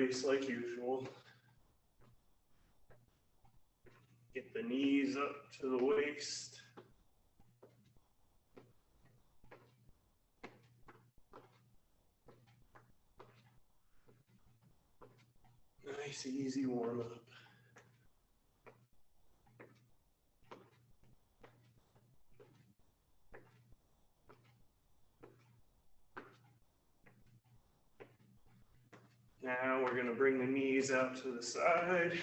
place like usual. Get the knees up to the waist. Nice, easy warm up. Now we're going to bring the knees out to the side.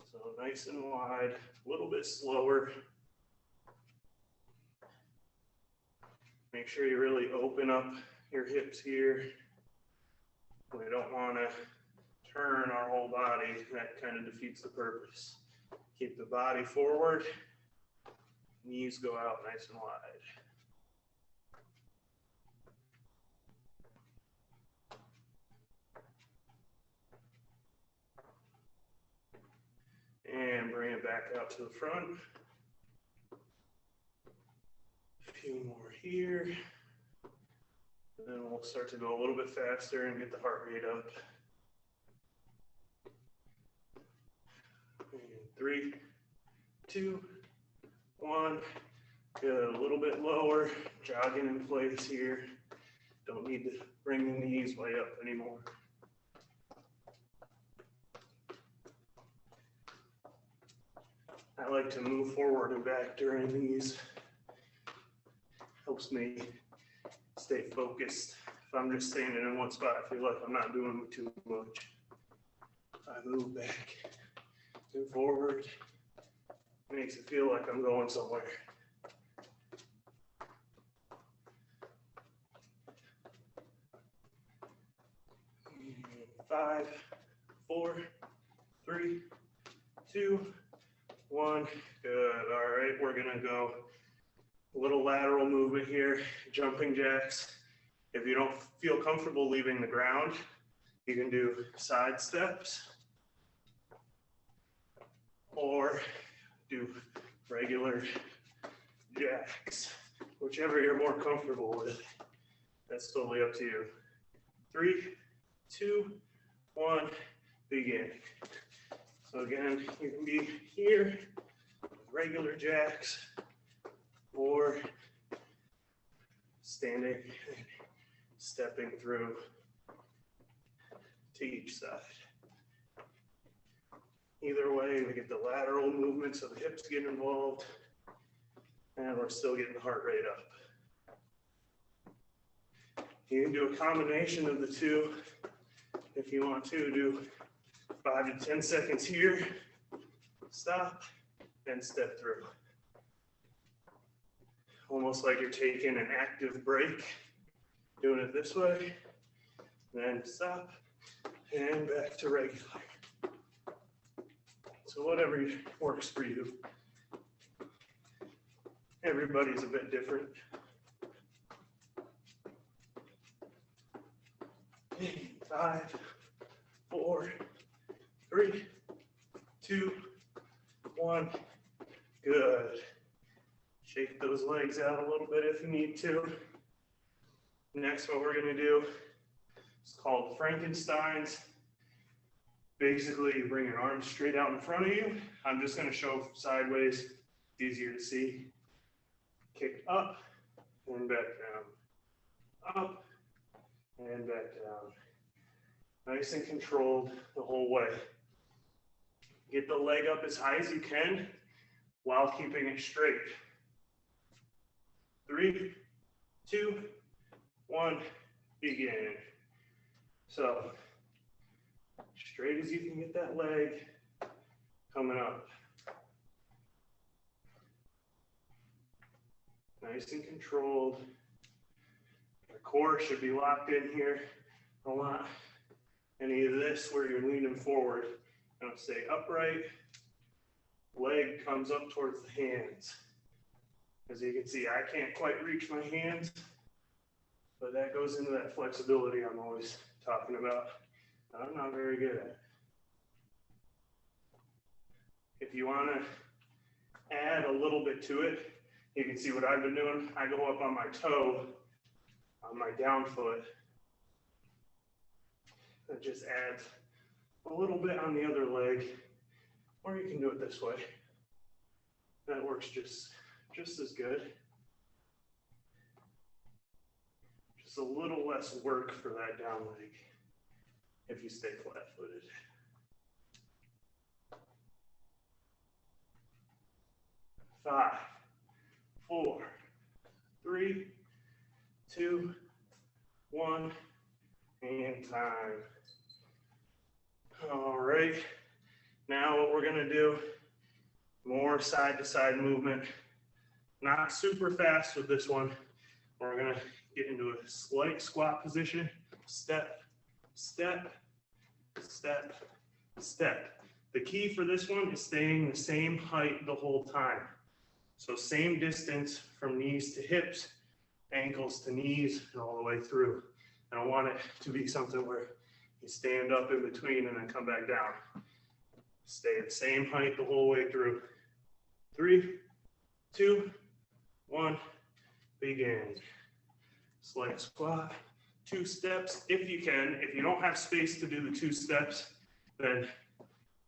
So nice and wide, a little bit slower. Make sure you really open up your hips here. We don't want to turn our whole body. That kind of defeats the purpose. Keep the body forward. Knees go out nice and wide. And bring it back out to the front. A few more here. And then we'll start to go a little bit faster and get the heart rate up. And 3, 2, 1. Good, a little bit lower, jogging in place here. Don't need to bring the knees way up anymore. I like to move forward and back during these. Helps me stay focused. If I'm just standing in one spot, I feel like I'm not doing too much. If I move back and forward, it makes it feel like I'm going somewhere. 5, 4, 3, 2, 1. Good. All right, we're gonna go a little lateral movement here, jumping jacks. If you don't feel comfortable leaving the ground, you can do side steps or do regular jacks, whichever you're more comfortable with. That's totally up to you. 3, 2, 1, begin. So again, you can be here with regular jacks or standing and stepping through to each side. Either way, we get the lateral movement so the hips get involved and we're still getting the heart rate up. You can do a combination of the two if you want to. Do 5 to 10 seconds here, stop, then step through. Almost like you're taking an active break, doing it this way, then stop, and back to regular. So whatever works for you. Everybody's a bit different. 5, 4, 3, 2, 1. Good. Shake those legs out a little bit if you need to. Next, what we're going to do is called Frankenstein's. Basically, you bring your arms straight out in front of you. I'm just going to show sideways. It's easier to see. Kick up and back down. Up and back down. Nice and controlled the whole way. Get the leg up as high as you can while keeping it straight. 3, 2, 1, begin. So, straight as you can get that leg coming up. Nice and controlled. The core should be locked in here. Don't want any of this where you're leaning forward. Don't stay upright. Leg comes up towards the hands. As you can see, I can't quite reach my hands, but that goes into that flexibility I'm always talking about. I'm not very good at it. If you want to add a little bit to it, you can see what I've been doing. I go up on my toe, on my down foot. That just adds a little bit on the other leg, or you can do it this way. That works just as good. Just a little less work for that down leg if you stay flat-footed. 5, 4, 3, 2, 1, and time. All right, now what we're gonna do, more side-to-side movement. Not super fast with this one. We're gonna get into a slight squat position. Step, step, step, step. The key for this one is staying the same height the whole time. So same distance from knees to hips, ankles to knees, and all the way through. I don't want it to be something where you stand up in between and then come back down. Stay at the same height the whole way through. 3, 2, 1, begin. Slight squat, 2 steps if you can. If you don't have space to do the 2 steps, then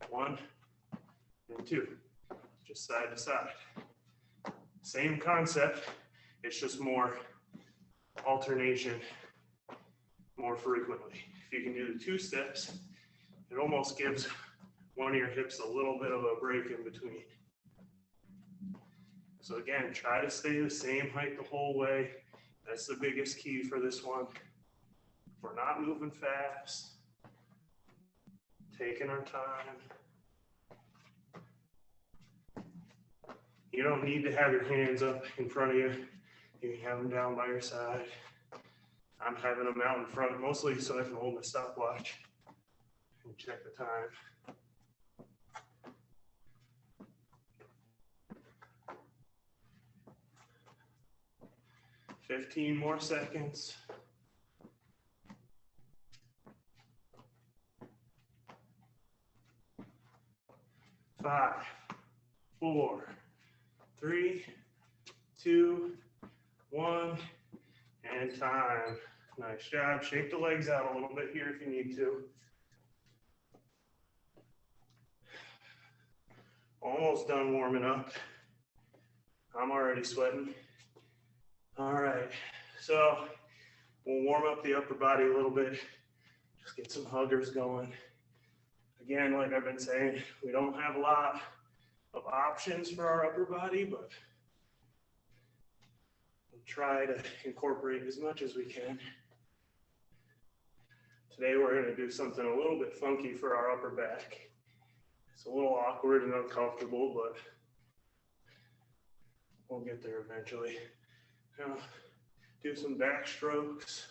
1 and 2, just side to side. Same concept, it's just more alternation more frequently. If you can do the 2 steps, it almost gives one of your hips a little bit of a break in between. So again, try to stay the same height the whole way. That's the biggest key for this one. We're not moving fast, taking our time. You don't need to have your hands up in front of you. You can have them down by your side. I'm having them out in front mostly so I can hold my stopwatch and check the time. "15 more seconds." Five, 4, 3, 2, 1, and time. Nice job. Shake the legs out a little bit here if you need to. Almost done warming up. I'm already sweating. All right, so we'll warm up the upper body a little bit. Just get some huggers going. Again, like I've been saying, we don't have a lot of options for our upper body, but we'll try to incorporate as much as we can. Today we're going to do something a little bit funky for our upper back. It's a little awkward and uncomfortable, but we'll get there eventually. Now, do some back strokes.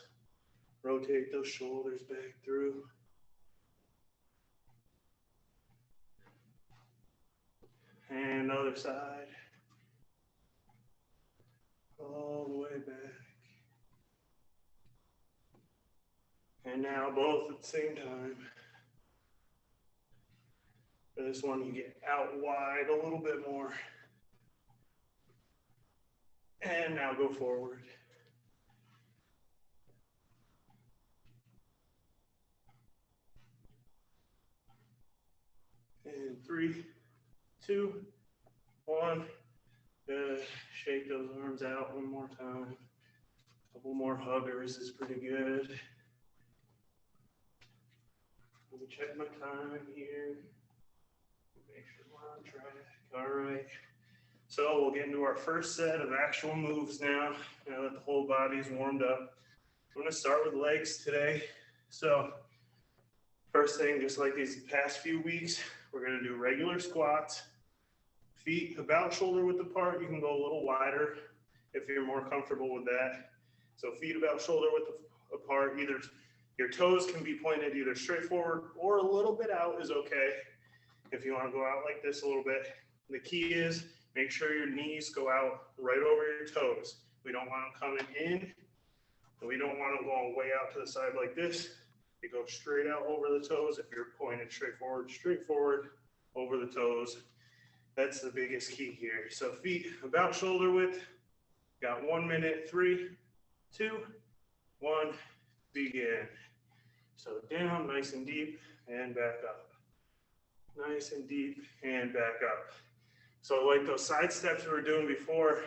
Rotate those shoulders back through. And other side. All the way back. And now both at the same time. For this one, you get out wide a little bit more. And now go forward. And 3, 2, 1. Good. Shake those arms out one more time. A couple more huggers is pretty good. Let me check my time here. Make sure we're on track. All right. So we'll get into our first set of actual moves now that the whole body's warmed up. I'm going to start with legs today. So first thing, just like these past few weeks, we're going to do regular squats. Feet about shoulder width apart. You can go a little wider if you're more comfortable with that. So feet about shoulder width apart. Either your toes can be pointed either straight forward or a little bit out is okay. If you want to go out like this a little bit. The key is make sure your knees go out right over your toes. We don't want them coming in, and we don't want them going way out to the side like this. They go straight out over the toes. If you're pointed straight forward over the toes. That's the biggest key here. So feet about shoulder width. Got 1 minute. 3, 2, 1, begin. So down, nice and deep. and back up. Nice and deep and back up. So like those side steps we were doing before,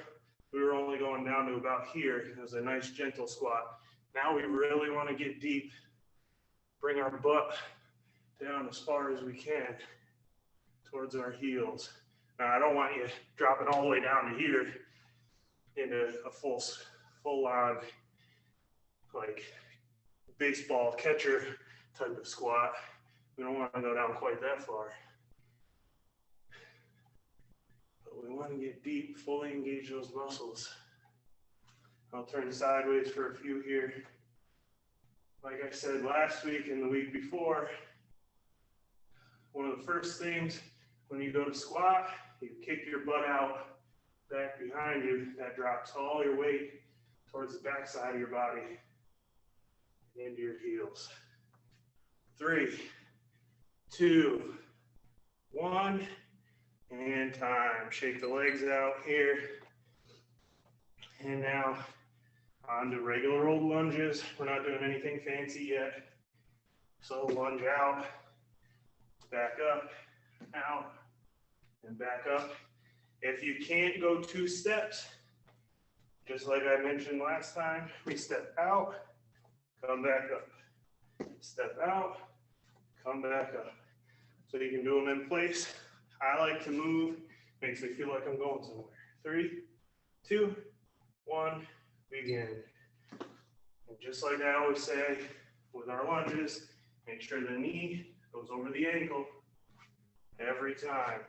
we were only going down to about here. It was a nice gentle squat. Now we really want to get deep, bring our butt down as far as we can towards our heels. Now I don't want you dropping all the way down to here into a full on like baseball catcher type of squat. We don't want to go down quite that far. But we want to get deep, fully engage those muscles. I'll turn sideways for a few here. Like I said last week and the week before, one of the first things when you go to squat, you kick your butt out back behind you. That drops all your weight towards the back side of your body and into your heels. 3, 2, 1, and time. Shake the legs out here. And now on to regular old lunges. We're not doing anything fancy yet. So lunge out, back up, out, and back up. If you can't go 2 steps, just like I mentioned last time, we step out, come back up. Step out, come back up. So you can do them in place. I like to move, makes me feel like I'm going somewhere. 3, 2, 1, begin. And just like I always say with our lunges, make sure the knee goes over the ankle every time.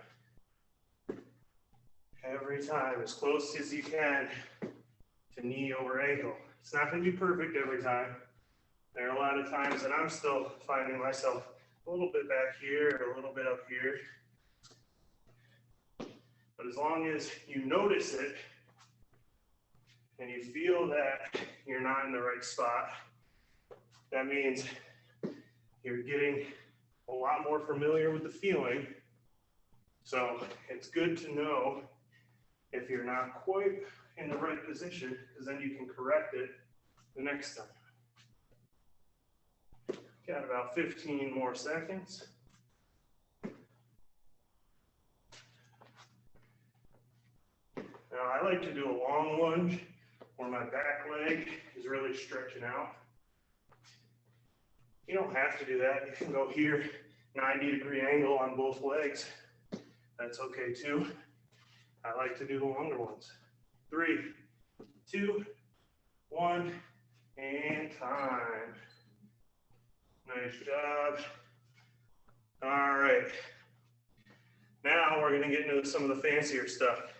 Every time, as close as you can to knee over ankle. It's not going to be perfect every time. There are a lot of times that I'm still finding myself a little bit back here or a little bit up here. But as long as you notice it and you feel that you're not in the right spot, that means you're getting a lot more familiar with the feeling. So it's good to know if you're not quite in the right position, because then you can correct it the next time. Got about 15 more seconds. Now I like to do a long lunge where my back leg is really stretching out. You don't have to do that. You can go here, 90-degree angle on both legs. That's okay too. I like to do the longer ones. 3, 2, 1, and time. Nice job. All right. Now we're going to get into some of the fancier stuff.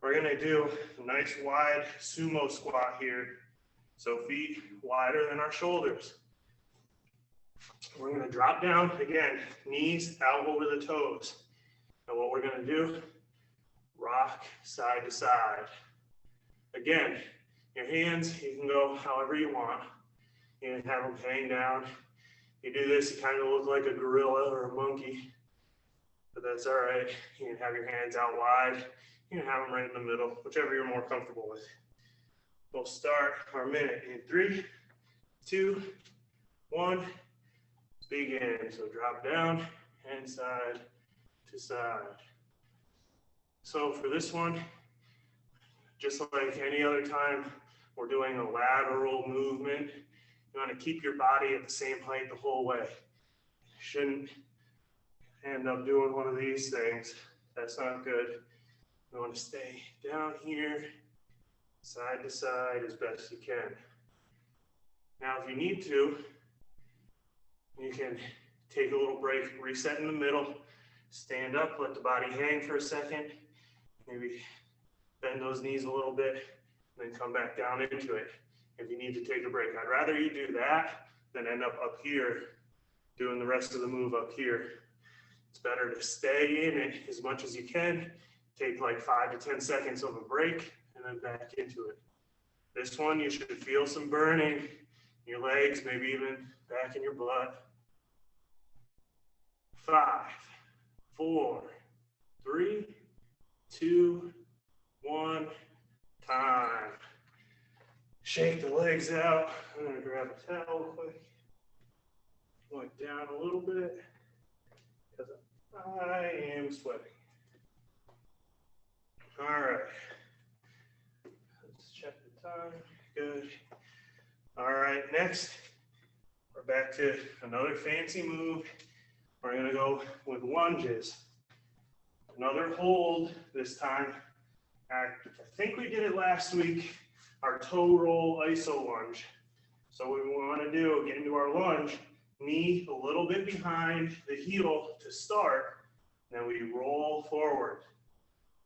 We're going to do a nice wide sumo squat here. So feet wider than our shoulders. We're going to drop down, again, knees out over the toes. And what we're going to do, rock side to side. Again, your hands, you can go however you want. You can have them hang down. You do this, you kind of look like a gorilla or a monkey, but that's all right. You can have your hands out wide. You can have them right in the middle, whichever you're more comfortable with. We'll start our minute in 3, 2, 1, begin. So drop down and side to side. So for this one, just like any other time we're doing a lateral movement, you want to keep your body at the same height the whole way. You shouldn't end up doing one of these things. That's not good. You want to stay down here, side to side as best you can. Now, if you need to, you can take a little break, reset in the middle, stand up, let the body hang for a second, maybe bend those knees a little bit, and then come back down into it if you need to take a break. I'd rather you do that than end up here doing the rest of the move up here. It's better to stay in it as much as you can, take like 5 to 10 seconds of a break, and then back into it. This one, you should feel some burning in your legs, maybe even back in your butt. 5, 4, 3, 2, 1, time. Shake the legs out. I'm gonna grab a towel quick. Wipe down a a little bit because I am sweating. All right. Let's check the time. Good. All right, next, we're back to another fancy move. We're gonna go with lunges. Another hold this time. I think we did it last week, our toe roll iso lunge. So what we wanna do, get into our lunge, knee a little bit behind the heel to start, then we roll forward.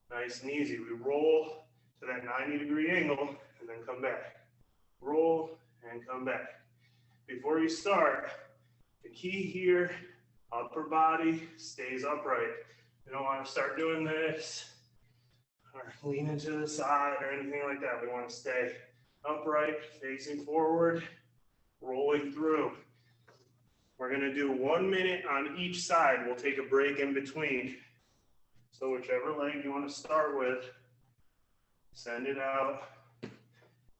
Nice and easy. We roll to that 90-degree angle and then come back. Roll and come back. Before you start, the key here, upper body stays upright. You don't want to start doing this or leaning to the side or anything like that. We want to stay upright, facing forward, rolling through. We're going to do 1 minute on each side. We'll take a break in between. So whichever leg you want to start with, send it out.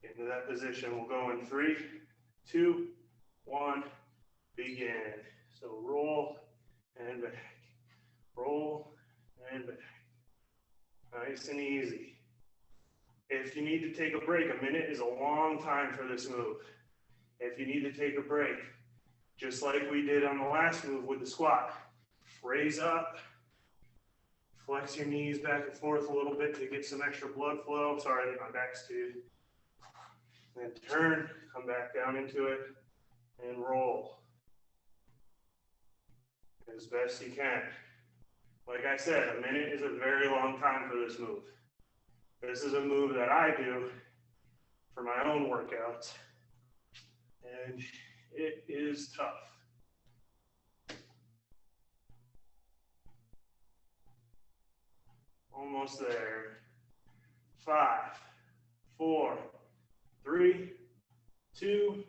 Get into that position. We'll go in 3, 2, 1, begin. So roll and back. Roll and back. Nice and easy. If you need to take a break, a minute is a long time for this move. If you need to take a break, just like we did on the last move with the squat, raise up, flex your knees back and forth a little bit to get some extra blood flow. Sorry, my back's to you. Then turn, come back down into it, and roll as best you can. Like I said, a minute is a very long time for this move. This is a move that I do for my own workouts, and it is tough. Almost there. 5, 4, 3, 2,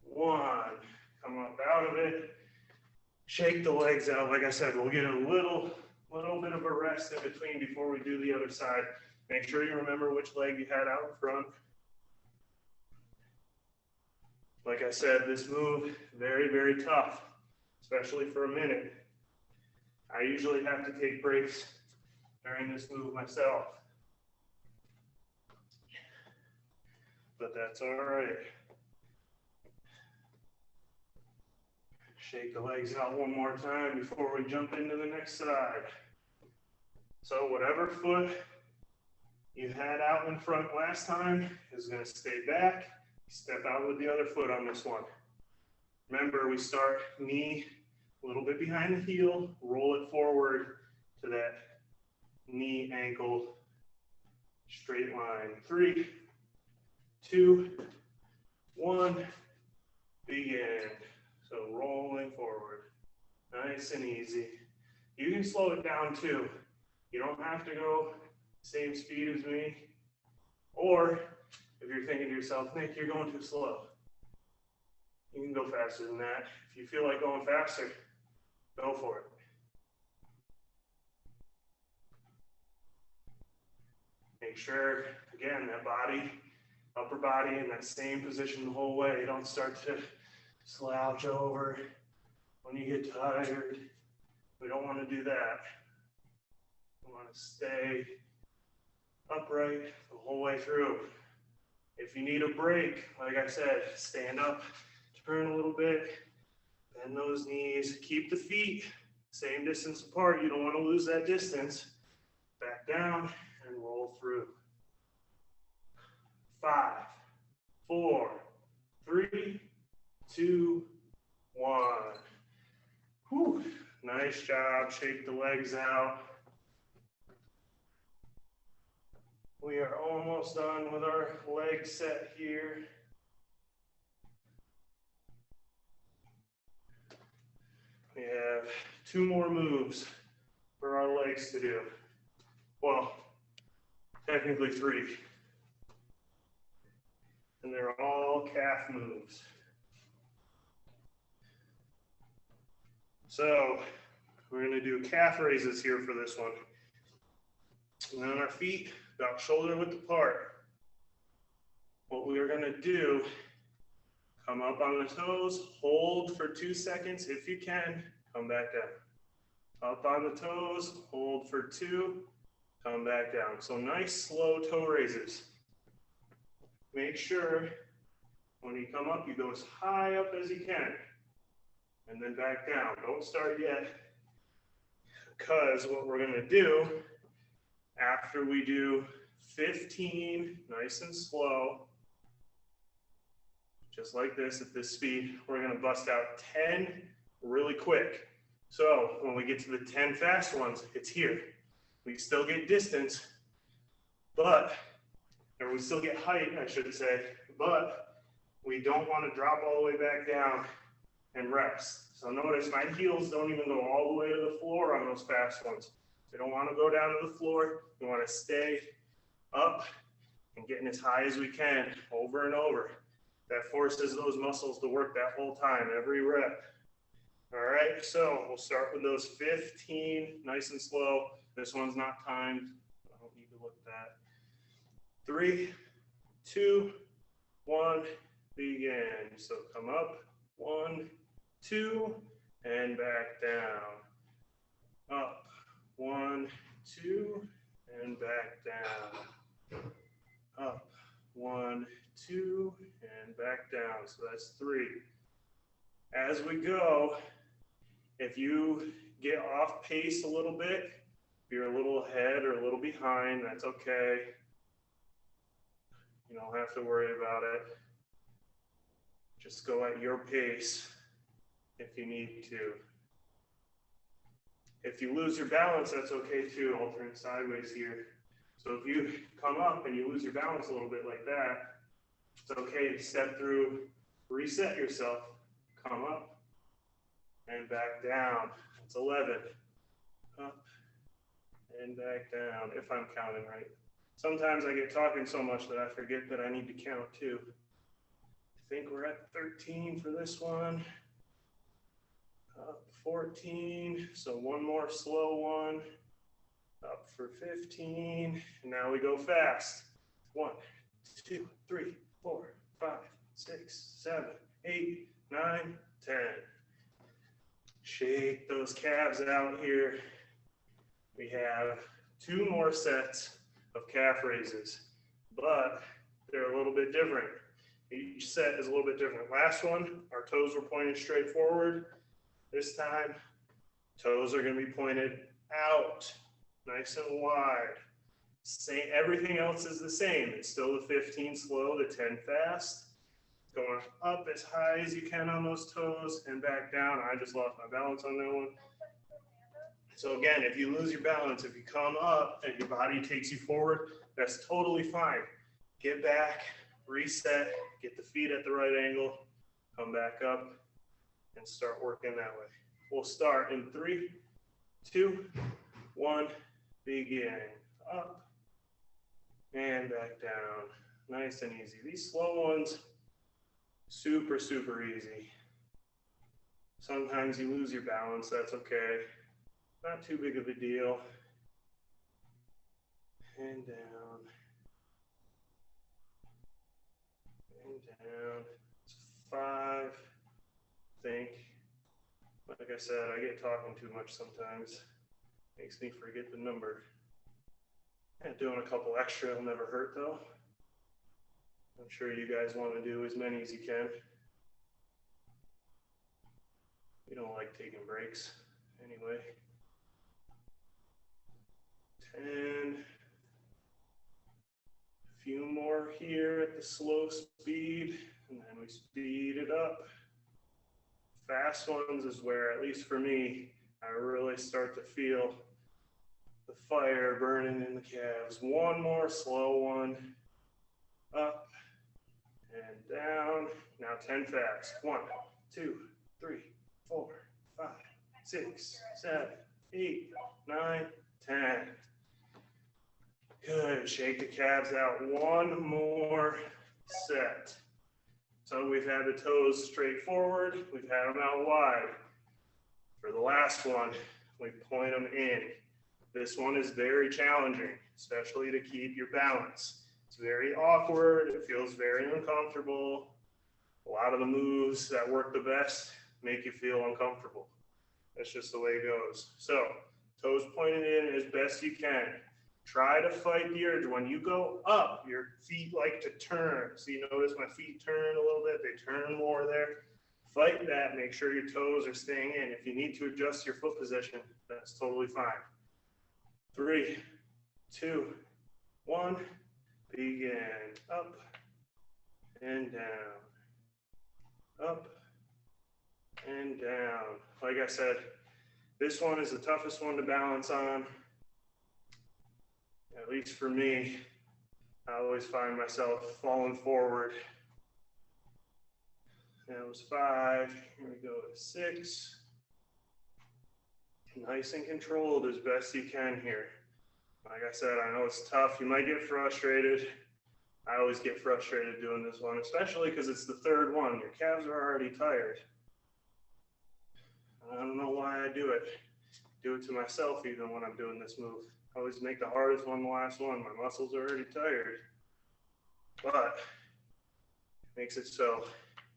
1. Come up out of it. Shake the legs out. Like I said, we'll get a little bit of a rest in between before we do the other side. Make sure you remember which leg you had out in front. Like I said, this move, very, very tough, especially for a minute. I usually have to take breaks during this move myself, but that's all right. Shake the legs out one more time before we jump into the next side. So whatever foot you had out in front last time is going to stay back. Step out with the other foot on this one. Remember, we start knee a little bit behind the heel, roll it forward to that knee, ankle, straight line. 3, 2, 1, begin. So rolling forward, nice and easy. You can slow it down too. You don't have to go same speed as me. Or if you're thinking to yourself, Nick, you're going too slow, you can go faster than that. If you feel like going faster, go for it. Make sure, again, that body, upper body in that same position the whole way. You don't start to slouch over when you get tired. We don't want to do that. We want to stay upright the whole way through. If you need a break, like I said, stand up, turn a little bit, bend those knees, keep the feet same distance apart. You don't want to lose that distance. Back down and roll through. 5, 4, 3, 2, 1. Whew. Nice job. Shake the legs out. We are almost done with our leg set here. We have 2 more moves for our legs to do. Well, technically 3. And they're all calf moves. So we're going to do calf raises here for this one. And on our feet, about shoulder width apart. What we are going to do, Come up on the toes, hold for 2 seconds if you can, come back down. Up on the toes, hold for 2, come back down. So nice slow toe raises. Make sure when you come up, you go as high up as you can. And then back down. Don't start yet. Because what we're gonna do, after we do 15, nice and slow, just like this at this speed, we're gonna bust out 10 really quick. So when we get to the 10 fast ones, it's here. We still get distance, or we still get height, I should say, but we don't want to drop all the way back down and rest. So notice my heels don't even go all the way to the floor on those fast ones. They don't want to go down to the floor. We want to stay up and getting as high as we can over and over. That forces those muscles to work that whole time, every rep. All right, so we'll start with those 15, nice and slow. This one's not timed. I don't need to look at that. 3, 2, 1, begin. So come up, 1, 2, and back down. Up, 1, 2, and back down. Up, 1, 2, and back down. So that's 3. As we go, if you get off pace a little bit, if you're a little ahead or a little behind, that's okay. You don't have to worry about it. Just go at your pace if you need to. If you lose your balance, that's okay too. I'll turn sideways here. So if you come up and you lose your balance a little bit like that, it's okay to step through, reset yourself, come up, and back down. It's 11. Up and back down, if I'm counting right. Sometimes I get talking so much that I forget that I need to count too. I think we're at 13 for this one. Up 14, so one more slow one. Up for 15, and now we go fast. 1, 2, 3, 4, 5, 6, 7, 8, 9, 10. Shake those calves out here. We have 2 more sets of calf raises, but they're a little bit different. Each set is a little bit different. Last one, our toes were pointed straight forward. This time, toes are going to be pointed out, nice and wide. Everything else is the same. It's still the 15 slow, the 10 fast. Going up as high as you can on those toes and back down. I just lost my balance on that one. So again, if you lose your balance, if you come up and your body takes you forward, that's totally fine. Get back, reset, get the feet at the right angle, come back up and start working that way. We'll start in 3, 2, 1, begin. Up and back down. Nice and easy. These slow ones, super, super easy. Sometimes you lose your balance, that's okay. Not too big of a deal. And down. And down. It's 5, I think. Like I said, I get talking too much sometimes. Makes me forget the number. And doing a couple extra will never hurt though. I'm sure you guys want to do as many as you can. We don't like taking breaks anyway. 10. A few more here at the slow speed, and then we speed it up. Fast ones is where, at least for me, I really start to feel the fire burning in the calves. One more slow one. Up and down. Now 10 fast. 1, 2, 3, 4, 5, 6, 7, 8, 9, 10. Good. Shake the calves out. One more set. So we've had the toes straight forward. We've had them out wide. For the last one, we point them in. This one is very challenging, especially to keep your balance. It's very awkward. It feels very uncomfortable. A lot of the moves that work the best make you feel uncomfortable. That's just the way it goes. So toes pointed in as best you can. Try to fight the urge. When you go up, your feet like to turn. So you notice my feet turn a little bit. They turn more there. Fight that. Make sure your toes are staying in. If you need to adjust your foot position, that's totally fine. 3, 2, 1. Begin. Up and down. Up and down. Like I said, this one is the toughest one to balance on. At least for me, I always find myself falling forward. That was 5. Here we go to 6. Nice and controlled as best you can here. Like I said, I know it's tough. You might get frustrated. I always get frustrated doing this one, especially because it's the third one. Your calves are already tired. I don't know why I do it. Do it to myself even when I'm doing this move. I always make the hardest one the last one. My muscles are already tired. But it makes it so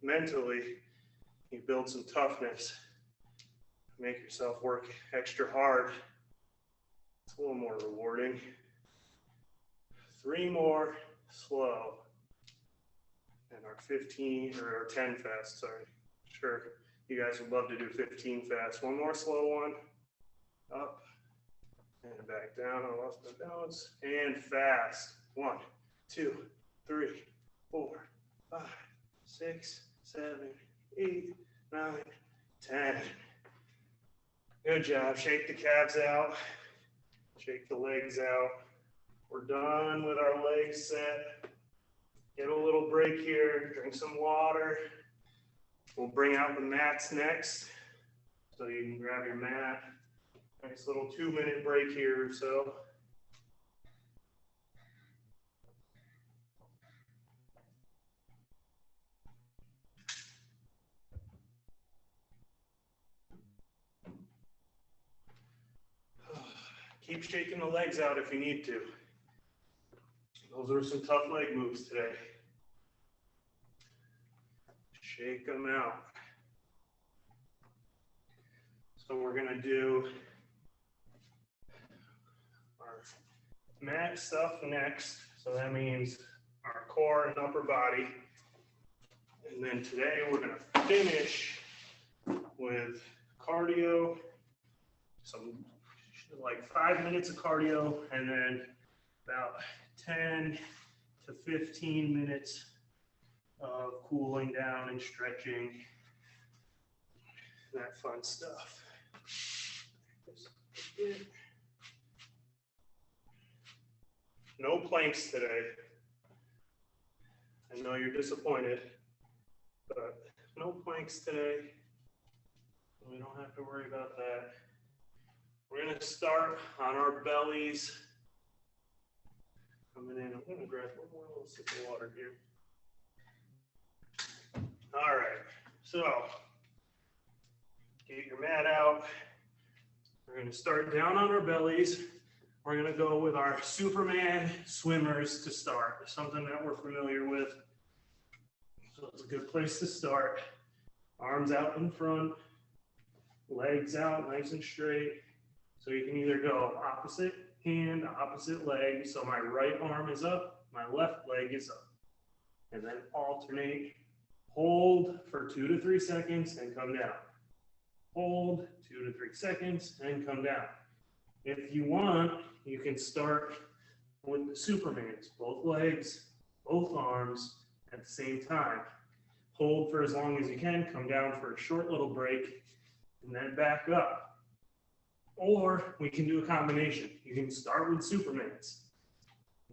mentally you build some toughness. Make yourself work extra hard. It's a little more rewarding. 3 more, slow. And our 15 or our 10 fast, sorry. Sure, you guys would love to do 15 fast. 1 more slow one. Up and back down. I lost my balance. And fast. 1, 2, 3, 4, 5, 6, 7, 8, 9, 10. Good job. Shake the calves out. Shake the legs out. We're done with our legs set. Get a little break here. Drink some water. We'll bring out the mats next. So you can grab your mat. Nice little 2-minute break here or so. Keep shaking the legs out if you need to. Those are some tough leg moves today. Shake them out. So we're gonna do our mat stuff next. So that means our core and upper body. And then today we're gonna finish with cardio, some like 5 minutes of cardio, and then about 10 to 15 minutes of cooling down and stretching, that fun stuff. No planks today. I know you're disappointed, but no planks today. We don't have to worry about that. We're gonna start on our bellies. Coming in, I'm gonna grab one more little sip of water here. All right, so get your mat out. We're gonna start down on our bellies. We're gonna go with our Superman swimmers to start, something that we're familiar with. So it's a good place to start. Arms out in front, legs out nice and straight. So you can either go opposite hand, opposite leg. So my right arm is up, my left leg is up. And then alternate. Hold for 2 to 3 seconds and come down. Hold 2 to 3 seconds and come down. If you want, you can start with the Supermans, both legs, both arms at the same time. Hold for as long as you can, come down for a short little break, and then back up. Or we can do a combination. You can start with Supermans.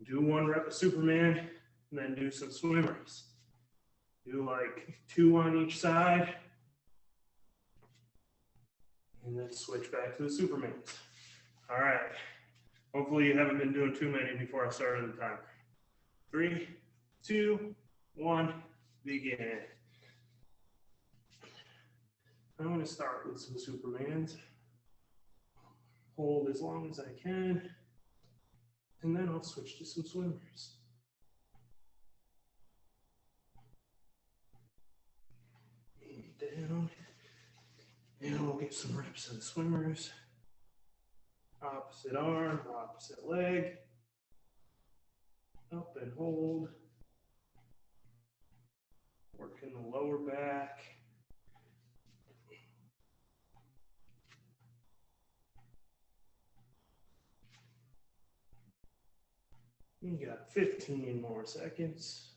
Do 1 rep of Superman, and then do some swimmers. Do like 2 on each side, and then switch back to the Supermans. All right. Hopefully you haven't been doing too many before I started the timer. 3, 2, 1, begin. I'm going to start with some Supermans. Hold as long as I can, and then I'll switch to some swimmers. down. And we'll get some reps of the swimmers. Opposite arm, opposite leg. Up and hold. Working the lower back. You got 15 more seconds.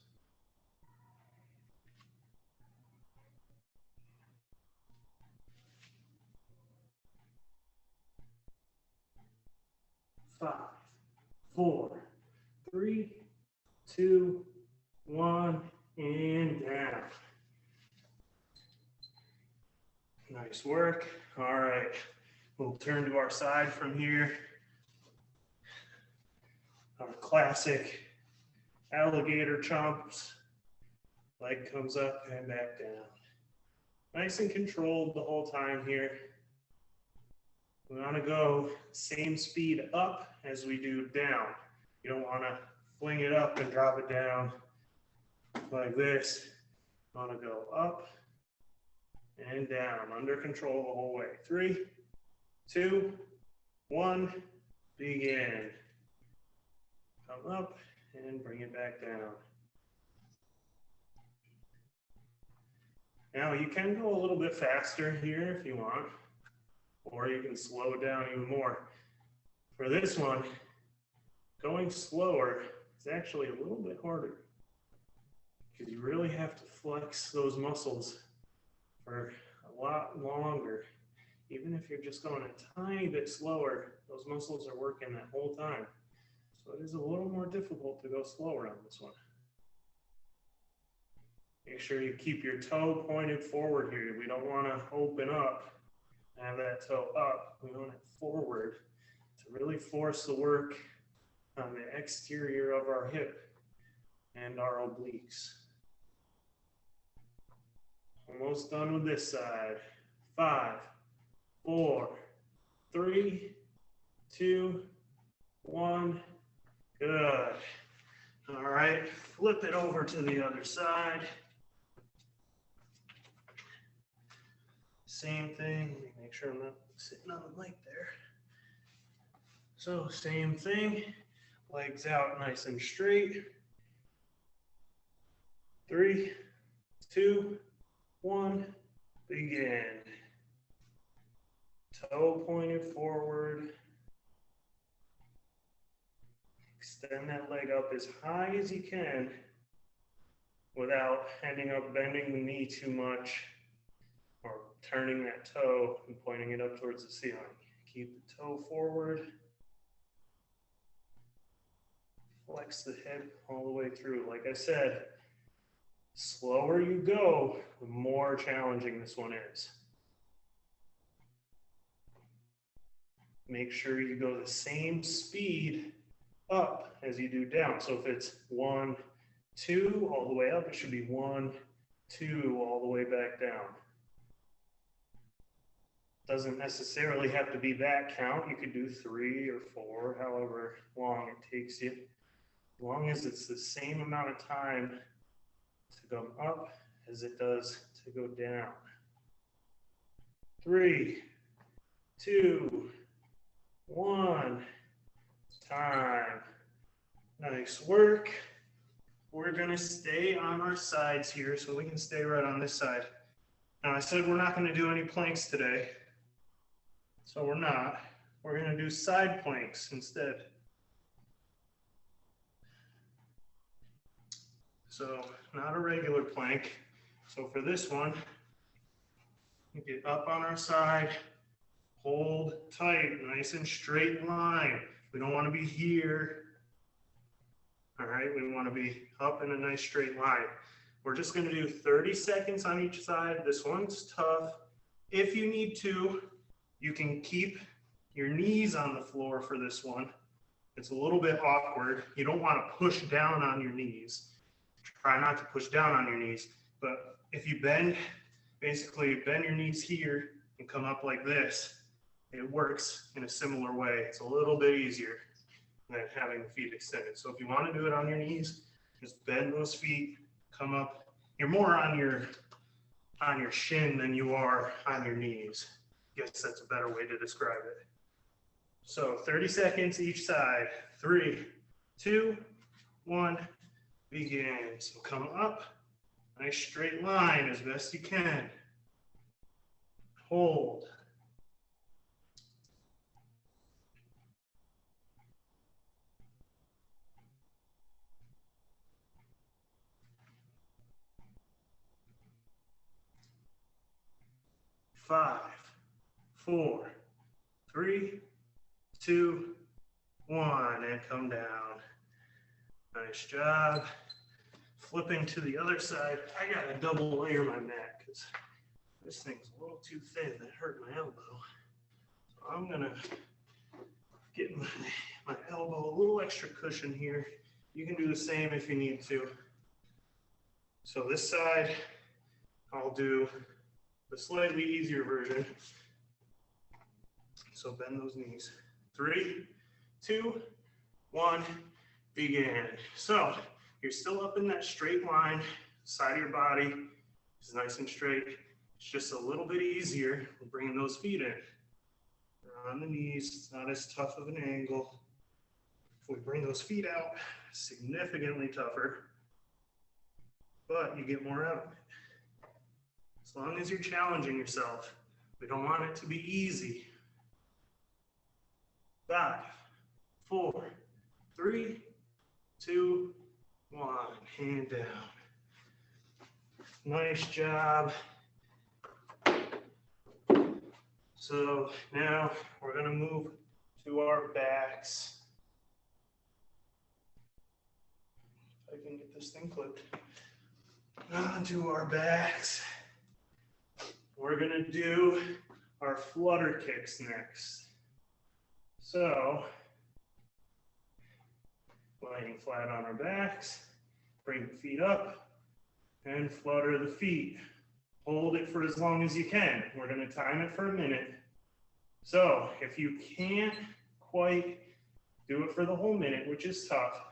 5, 4, 3, 2, 1, and down. Nice work. All right, we'll turn to our side from here. Our classic alligator chomps. Leg comes up and back down. Nice and controlled the whole time here. We want to go same speed up as we do down. You don't want to fling it up and drop it down like this. You want to go up and down, under control the whole way. 3, 2, 1, begin. Come up and bring it back down. Now you can go a little bit faster here if you want, or you can slow it down even more. For this one, going slower is actually a little bit harder because you really have to flex those muscles for a lot longer. Even if you're just going a tiny bit slower, those muscles are working that whole time. So it is a little more difficult to go slower on this one. Make sure you keep your toe pointed forward here. We don't want to open up and have that toe up. We want it forward to really force the work on the exterior of our hip and our obliques. Almost done with this side. 5, 4, 3, 2, 1. Good. All right, flip it over to the other side. Same thing. Make sure I'm not sitting on the leg there. So same thing. Legs out nice and straight. 3, 2, 1, begin. Toe pointed forward. Extend that leg up as high as you can without ending up bending the knee too much or turning that toe and pointing it up towards the ceiling. Keep the toe forward. Flex the hip all the way through. Like I said, slower you go, the more challenging this one is. Make sure you go the same speed up as you do down. So if it's 1, 2 all the way up, it should be 1, 2 all the way back down. Doesn't necessarily have to be that count. You could do 3 or 4, however long it takes you. As long as it's the same amount of time to go up as it does to go down. 3, 2, 1. Time. Nice work. We're going to stay on our sides here so we can stay right on this side. Now I said we're not going to do any planks today. So we're not. We're going to do side planks instead. So not a regular plank. So for this one, we get up on our side, hold tight, nice and straight line. We don't want to be here. All right, we want to be up in a nice straight line. We're just going to do 30 seconds on each side. This one's tough. If you need to, you can keep your knees on the floor for this one. It's a little bit awkward. You don't want to push down on your knees. Try not to push down on your knees. But if you bend, basically bend your knees here and come up like this, it works in a similar way. It's a little bit easier than having the feet extended. So if you want to do it on your knees, just bend those feet, come up. You're more on your on your shin than you are on your knees. I guess that's a better way to describe it. So 30 seconds each side. 3, 2, 1, begin. So come up, nice straight line as best you can. Hold. Five, 4, 3, 2, 1, and come down. Nice job. Flipping to the other side. I gotta double layer my mat because this thing's a little too thin. That hurt my elbow. So I'm gonna get my elbow a little extra cushion here. You can do the same if you need to. So this side, I'll do the slightly easier version. So bend those knees. 3, 2, 1, begin. So you're still up in that straight line. Side of your body is nice and straight. It's just a little bit easier bringing those feet in. On the knees, it's not as tough of an angle. If we bring those feet out, significantly tougher, but you get more out of it. As long as you're challenging yourself, we don't want it to be easy. 5, 4, 3, 2, 1, hand down. Nice job. So now we're going to move to our backs. If I can get this thing clipped. Onto our backs. We're going to do our flutter kicks next. So, laying flat on our backs, bring the feet up, and flutter the feet. Hold it for as long as you can. We're going to time it for a minute. So, if you can't quite do it for the whole minute, which is tough,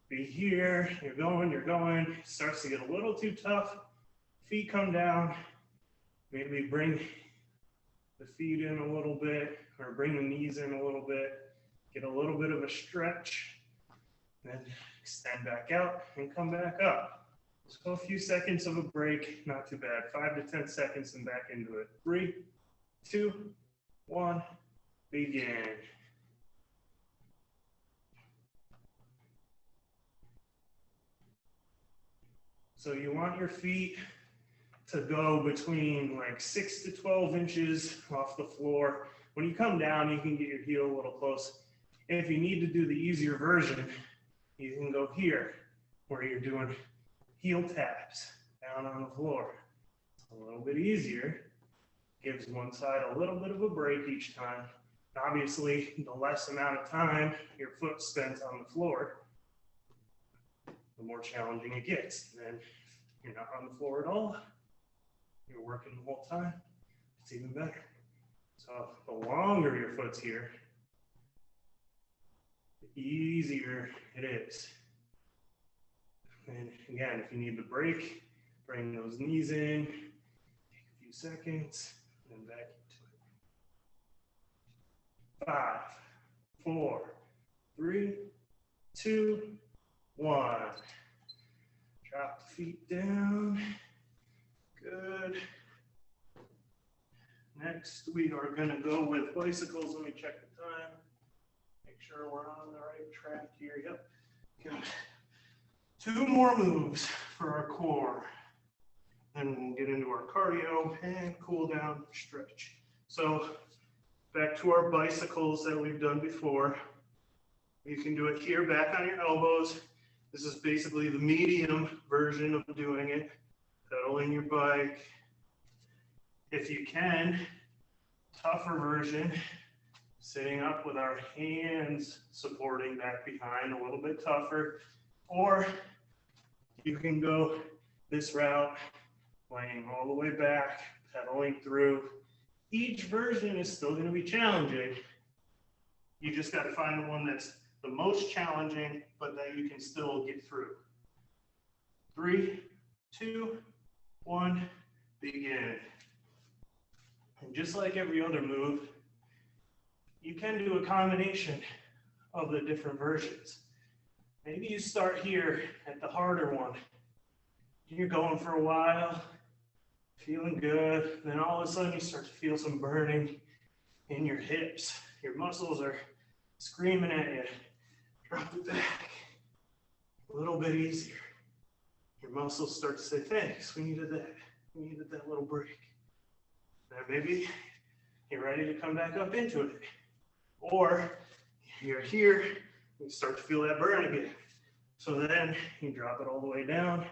be here, you're going, it starts to get a little too tough, feet come down, maybe bring the feet in a little bit, or bring the knees in a little bit, get a little bit of a stretch, then extend back out and come back up. So a few seconds of a break, not too bad. 5 to 10 seconds and back into it. 3, 2, 1, begin. So you want your feet to go between like 6 to 12 inches off the floor. When you come down, you can get your heel a little close. And if you need to do the easier version, you can go here, where you're doing heel taps down on the floor. It's a little bit easier. Gives one side a little bit of a break each time. Obviously, the less amount of time your foot spends on the floor, the more challenging it gets. And then if you're not on the floor at all, you're working the whole time, it's even better. So the longer your foot's here, the easier it is. And again, if you need the break, bring those knees in, take a few seconds, and then back into it. 5, 4, 3, 2, 1. Drop the feet down. Good. Next, we are going to go with bicycles. Let me check the time. Make sure we're on the right track here. Yep. Good. 2 more moves for our core. Then we'll get into our cardio and cool down, stretch. So back to our bicycles that we've done before. You can do it here, back on your elbows. This is basically the medium version of doing it. Pedaling your bike. If you can, tougher version, sitting up with our hands supporting back behind, a little bit tougher. Or you can go this route, laying all the way back, pedaling through. Each version is still going to be challenging. You just got to find the one that's the most challenging, but that you can still get through. 3, 2, 1, begin. And just like every other move, you can do a combination of the different versions. Maybe you start here at the harder one. You're going for a while, feeling good, then all of a sudden you start to feel some burning in your hips. Your muscles are screaming at you. Drop it back. A little bit easier. Your muscles start to say, thanks, we needed that. We needed that little break. Now maybe you're ready to come back up into it. Or you're here, you start to feel that burn again. So then you drop it all the way down,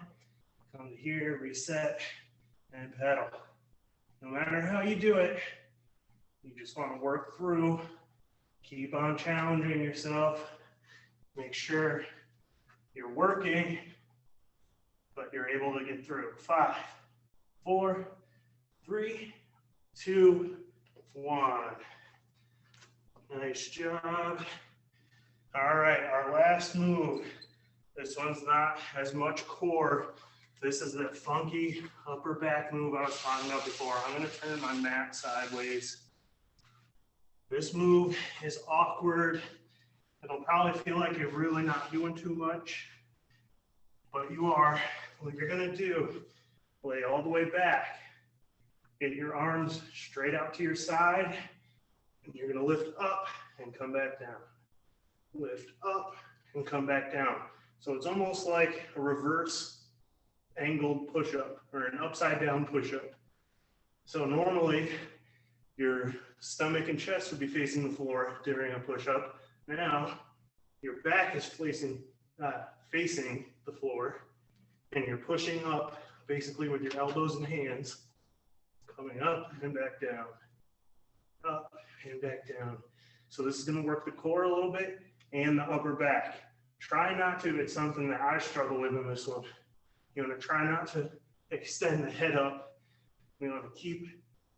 come to here, reset, and pedal. No matter how you do it, you just want to work through, keep on challenging yourself, make sure you're working, but you're able to get through. 5, 4, 3, 2, 1. Nice job. All right, our last move. This one's not as much core. This is that funky upper back move I was talking about before. I'm gonna turn my mat sideways. This move is awkward. It'll probably feel like you're really not doing too much, but you are. What you're gonna do, lay all the way back. Get your arms straight out to your side, and you're gonna lift up and come back down. Lift up and come back down. So it's almost like a reverse angled push-up or an upside down push-up. So normally your stomach and chest would be facing the floor during a push-up. Now your back is facing the floor, and you're pushing up basically with your elbows and hands, coming up and back down, up and back down. So this is going to work the core a little bit and the upper back. Try not to, it's something that I struggle with in this one. You want to try not to extend the head up. You want to keep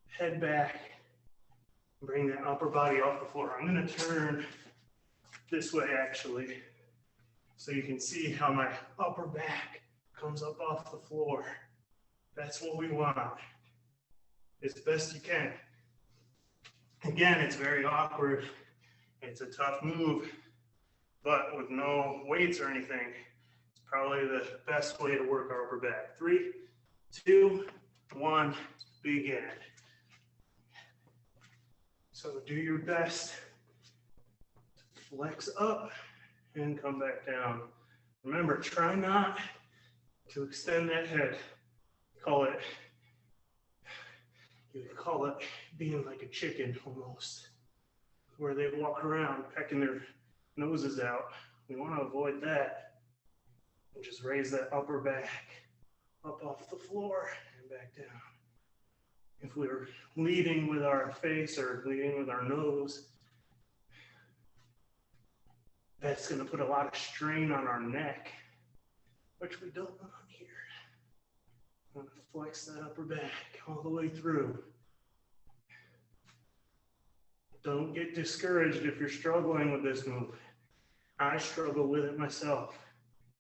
head back, bring that upper body off the floor. I'm going to turn this way actually, so you can see how my upper back comes up off the floor. That's what we want, as best you can. Again, it's very awkward. It's a tough move, but with no weights or anything, it's probably the best way to work our upper back. 3, 2, 1, begin. So do your best to flex up and come back down. Remember, try not to extend that head. You could call it being like a chicken almost, where they walk around pecking their noses out. We want to avoid that and just raise that upper back up off the floor and back down. If we're leading with our face or leading with our nose, that's going to put a lot of strain on our neck, which we don't want here. I'm going to flex that upper back all the way through. Don't get discouraged if you're struggling with this move. I struggle with it myself.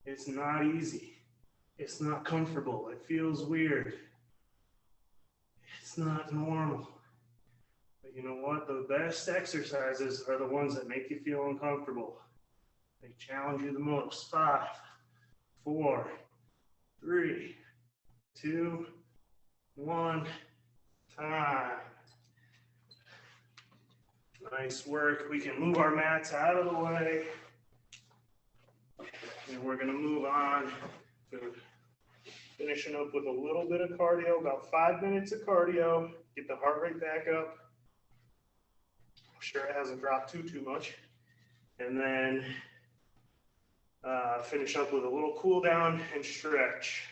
It's not easy. It's not comfortable. It feels weird. It's not normal. But you know what? The best exercises are the ones that make you feel uncomfortable. They challenge you the most. 5, 4, 3, 2, 1, time. Nice work. We can move our mats out of the way. And we're going to move on to finishing up with a little bit of cardio, about 5 minutes of cardio. Get the heart rate back up. I'm sure it hasn't dropped too much. And then finish up with a little cool down and stretch.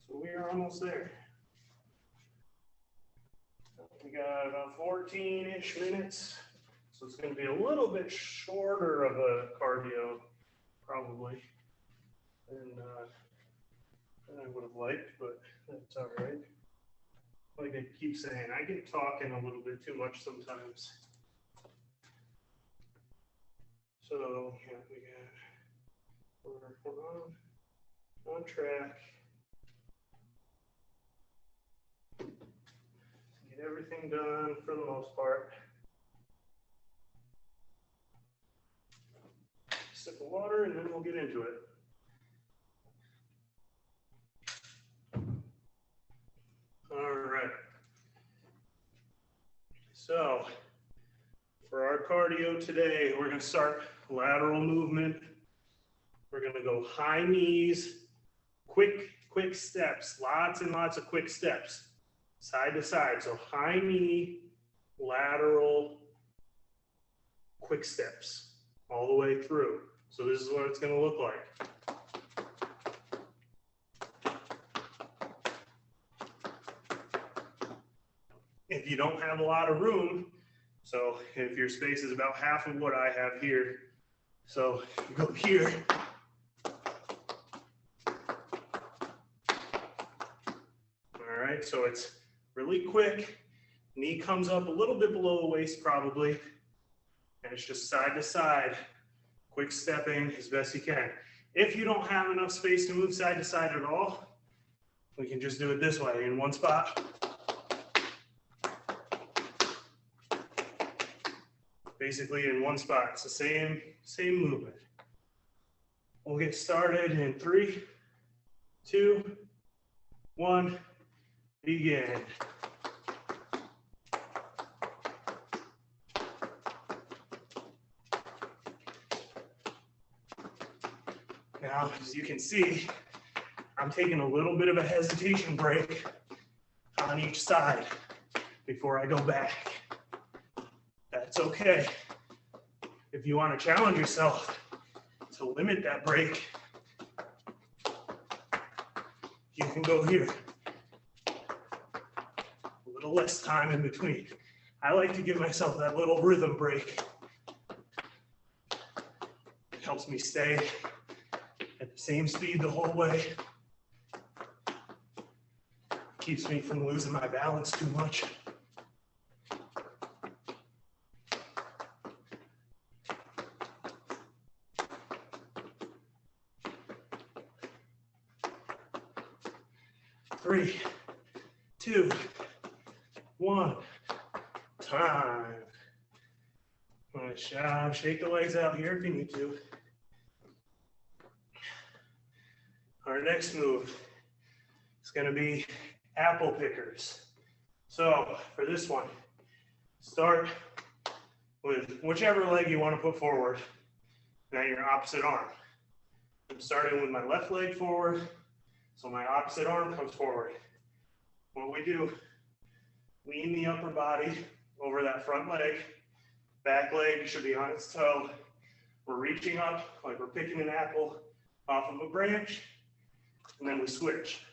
So we are almost there. We got about 14-ish minutes. So it's going to be a little bit shorter of a cardio, probably, than I would have liked, but that's all right. Like I keep saying, I get talking a little bit too much sometimes. So yeah, we're on track. everything done for the most part. Sip of water and then we'll get into it. All right. So for our cardio today, we're going to start lateral movement. We're going to go high knees, quick steps, lots and lots of quick steps, side to side. So high knee, lateral, quick steps all the way through. So this is what it's going to look like. If you don't have a lot of room, so if your space is about half of what I have here, so you go here, all right, so it's really quick, knee comes up a little bit below the waist probably, and it's just side to side, quick stepping as best you can. If you don't have enough space to move side to side at all, we can just do it this way in one spot. Basically in one spot. It's the same movement. We'll get started in 3, 2, 1, begin. Now, as you can see, I'm taking a little bit of a hesitation break on each side before I go back. That's okay. If you want to challenge yourself to limit that break, you can go here. A little less time in between. I like to give myself that little rhythm break. It helps me stay at the same speed the whole way. Keeps me from losing my balance too much. Three, 2, 1, time. Nice job. Shake the legs out here if you need to. Our next move is going to be apple pickers. So for this one, start with whichever leg you want to put forward. Now your opposite arm. I'm starting with my left leg forward. So my opposite arm comes forward. What we do, lean the upper body over that front leg. Back leg should be on its toe. We're reaching up like we're picking an apple off of a branch. And then we switch.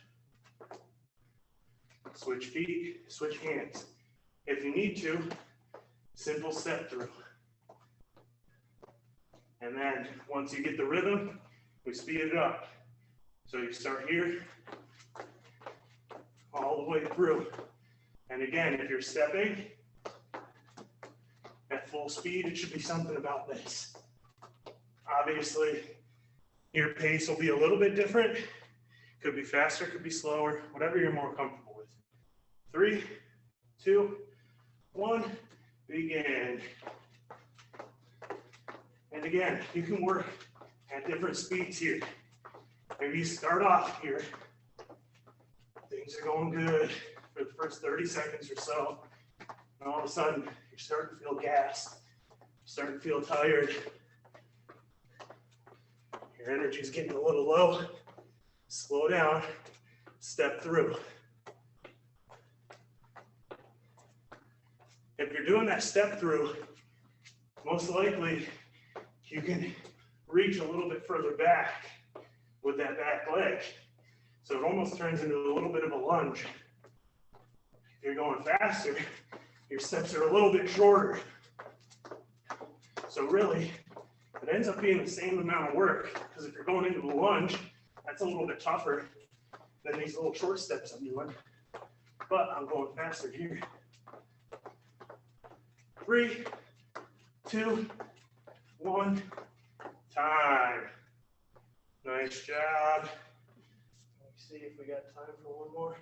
Switch feet, switch hands. If you need to, simple step through. And then once you get the rhythm, we speed it up. So you start here, all the way through. And again, if you're stepping at full speed, it should be something about this. Obviously, your pace will be a little bit different. Could be faster, could be slower, whatever you're more comfortable with. 3, 2, 1, begin. And again, you can work at different speeds here. Maybe you start off here. Things are going good for the first 30 seconds or so. And all of a sudden, you're starting to feel gassed. You're starting to feel tired. Your energy's getting a little low. Slow down, step through. If you're doing that step through, most likely you can reach a little bit further back with that back leg. So it almost turns into a little bit of a lunge. If you're going faster, your steps are a little bit shorter. So really, it ends up being the same amount of work, because if you're going into a lunge, that's a little bit tougher than these little short steps I'm doing. But I'm going faster here. 3, 2, 1, time. Nice job. Let me see if we got time for one more.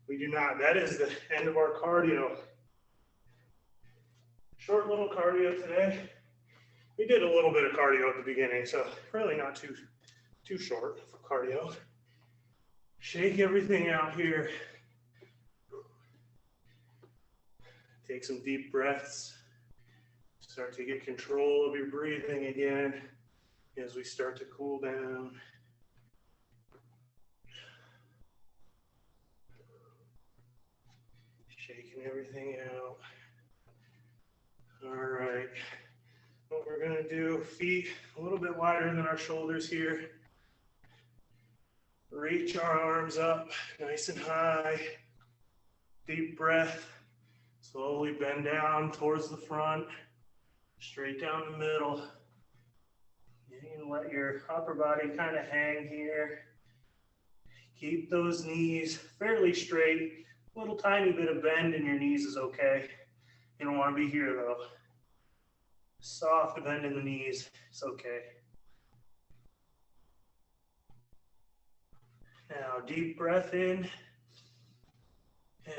We do not. That is the end of our cardio. Short little cardio today. We did a little bit of cardio at the beginning, so really not too short for cardio. Shake everything out here. Take some deep breaths. Start to get control of your breathing again as we start to cool down. Shaking everything out. All right. What we're going to do, feet a little bit wider than our shoulders here. Reach our arms up nice and high. Deep breath. Slowly bend down towards the front, straight down the middle. You can let your upper body kind of hang here. Keep those knees fairly straight. A little tiny bit of bend in your knees is okay. You don't want to be here though. Soft bend in the knees, it's okay. Now deep breath in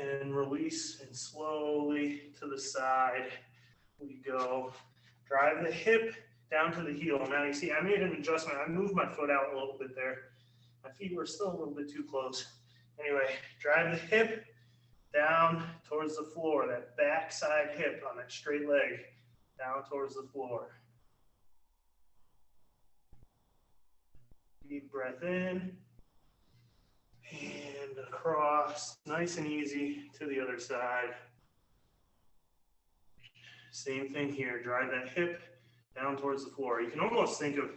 and release, and slowly to the side we go. Drive the hip down to the heel. Now you see I made an adjustment. I moved my foot out a little bit there. My feet were still a little bit too close. Anyway, drive the hip down towards the floor, that back side hip on that straight leg, down towards the floor. Deep breath in and across, nice and easy to the other side. Same thing here, drive that hip down towards the floor. You can almost think of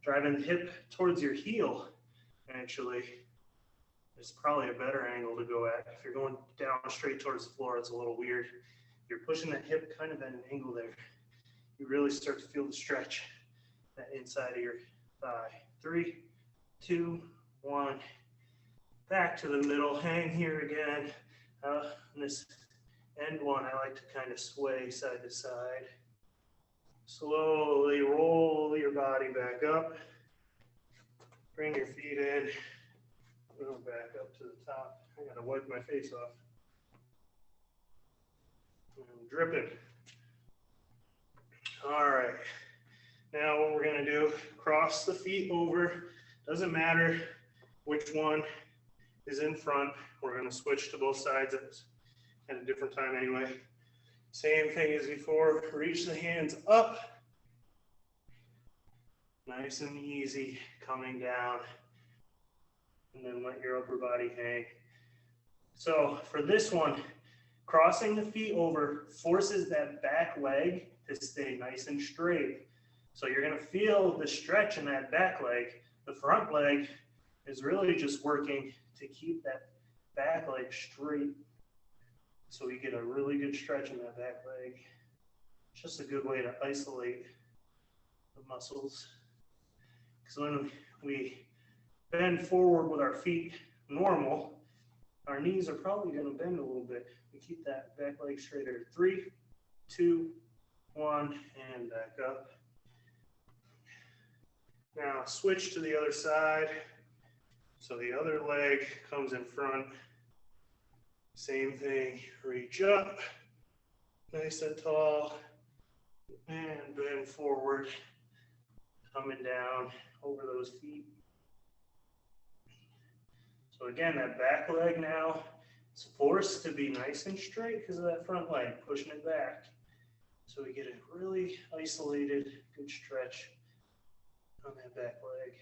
driving the hip towards your heel, actually. It's probably a better angle to go at. If you're going down straight towards the floor, it's a little weird. You're pushing that hip kind of at an angle there. You really start to feel the stretch, that inside of your thigh. 3, 2, 1. Back to the middle, hang here again. In this end one, I like to kind of sway side to side. Slowly roll your body back up. Bring your feet in. Go back up to the top. I gotta wipe my face off. I'm dripping. All right. Now what we're gonna do, cross the feet over. Doesn't matter which one is in front. We're gonna switch to both sides at a different time anyway. Same thing as before, reach the hands up. Nice and easy, coming down. And then let your upper body hang. So for this one, crossing the feet over forces that back leg to stay nice and straight. So you're gonna feel the stretch in that back leg. The front leg is really just working to keep that back leg straight. So we get a really good stretch in that back leg. It's just a good way to isolate the muscles. Because when we bend forward with our feet normal, our knees are probably going to bend a little bit. We keep that back leg straighter. 3, 2, 1, and back up. Now switch to the other side. So the other leg comes in front. Same thing, reach up, nice and tall, and bend forward, coming down over those feet. So again, that back leg now is forced to be nice and straight because of that front leg, pushing it back. So we get a really isolated, good stretch on that back leg.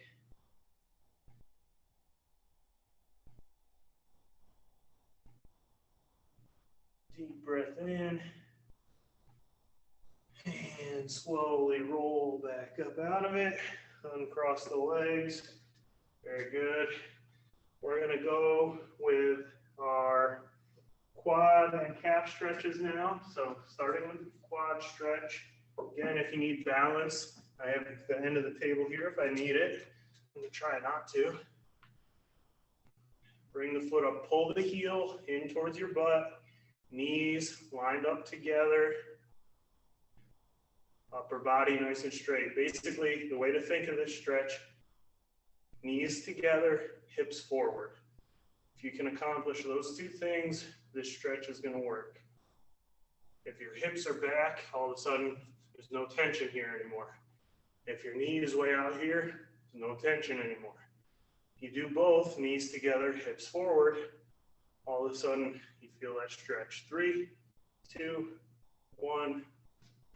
Deep breath in, and slowly roll back up out of it. Uncross the legs. Very good. We're going to go with our quad and calf stretches now. So starting with the quad stretch. Again, if you need balance, I have the end of the table here if I need it. I'm going to try not to. Bring the foot up, pull the heel in towards your butt. Knees lined up together. Upper body nice and straight. Basically, the way to think of this stretch, knees together, hips forward. If you can accomplish those two things, this stretch is going to work. If your hips are back, all of a sudden, there's no tension here anymore. If your knee is way out here, there's no tension anymore. If you do both, knees together, hips forward, all of a sudden, you feel that stretch. 3, 2, 1,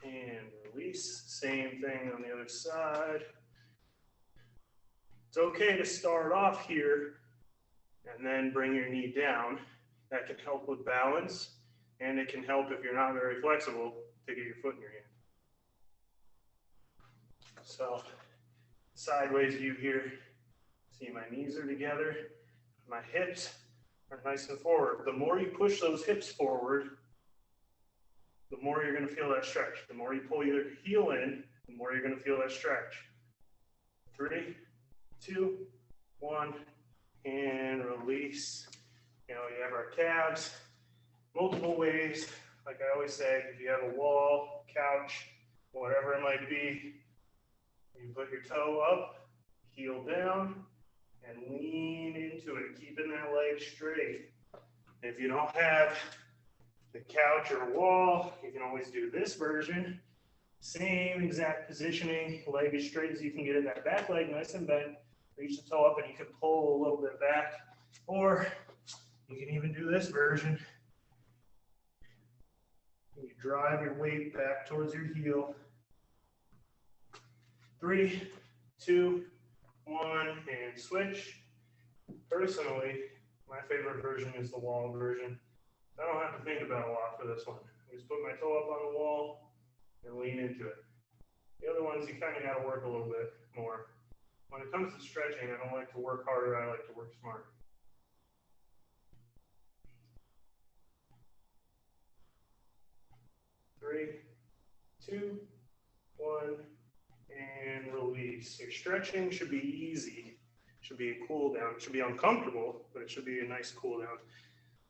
and release. Same thing on the other side. It's okay to start off here and then bring your knee down. That can help with balance, and it can help if you're not very flexible to get your foot in your hand. So, sideways view here. See, my knees are together, my hips are nice and forward. The more you push those hips forward, the more you're going to feel that stretch. The more you pull your heel in, the more you're going to feel that stretch. 3, 2, 1, and release. You know, you have our calves, multiple ways. Like I always say, if you have a wall, couch, whatever it might be, you put your toe up, heel down, and lean into it, keeping that leg straight. If you don't have the couch or wall, you can always do this version. Same exact positioning, leg as straight as you can get it, that back leg nice and bent. Reach the toe up and you can pull a little bit back. Or you can even do this version. You drive your weight back towards your heel. 3, 2, 1, and switch. Personally, my favorite version is the wall version. I don't have to think about a lot for this one. I just put my toe up on the wall and lean into it. The other ones, you kind of got to work a little bit more. When it comes to stretching, I don't like to work harder, I like to work smarter. Three, 2, 1, and release. Your stretching should be easy. It should be a cool down. It should be uncomfortable, but it should be a nice cool down.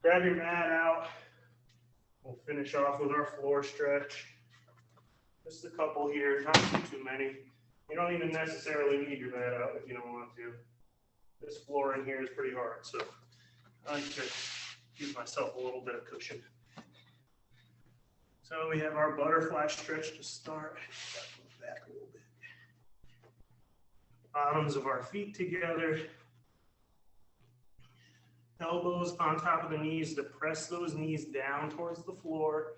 Grab your mat out. We'll finish off with our floor stretch. Just a couple here, not too many. You don't even necessarily need your mat out if you don't want to. This floor in here is pretty hard, so I like to give myself a little bit of cushion. So we have our butterfly stretch to start. Back a little bit. Bottoms of our feet together. Elbows on top of the knees to press those knees down towards the floor.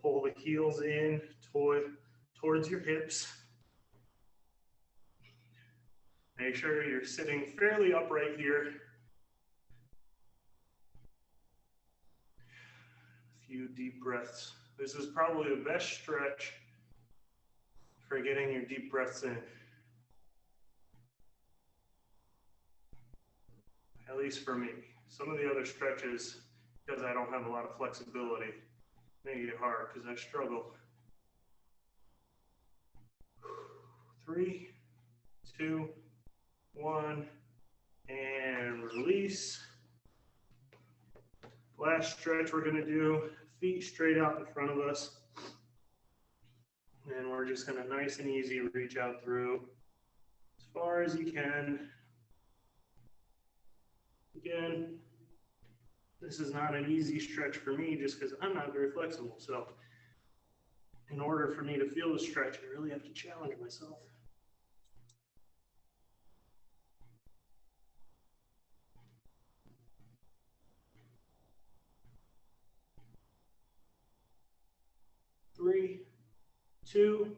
Pull the heels in towards your hips. Make sure you're sitting fairly upright here. A few deep breaths. This is probably the best stretch for getting your deep breaths in. At least for me. Some of the other stretches, because I don't have a lot of flexibility, make it hard because I struggle. 3, 2, 1, and release. Last stretch we're going to do, feet straight out in front of us. And we're just going to nice and easy reach out through as far as you can. Again, this is not an easy stretch for me just because I'm not very flexible. So in order for me to feel the stretch, I really have to challenge myself. Three, 2,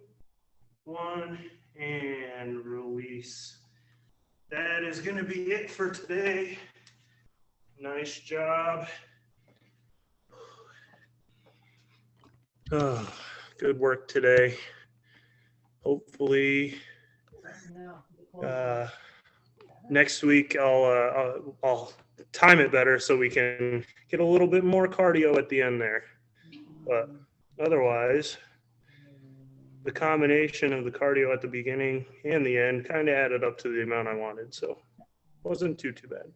1, and release. That is going to be it for today. Nice job. Oh, good work today. Hopefully, next week I'll time it better so we can get a little bit more cardio at the end there. But otherwise, the combination of the cardio at the beginning and the end kind of added up to the amount I wanted. So it wasn't too bad.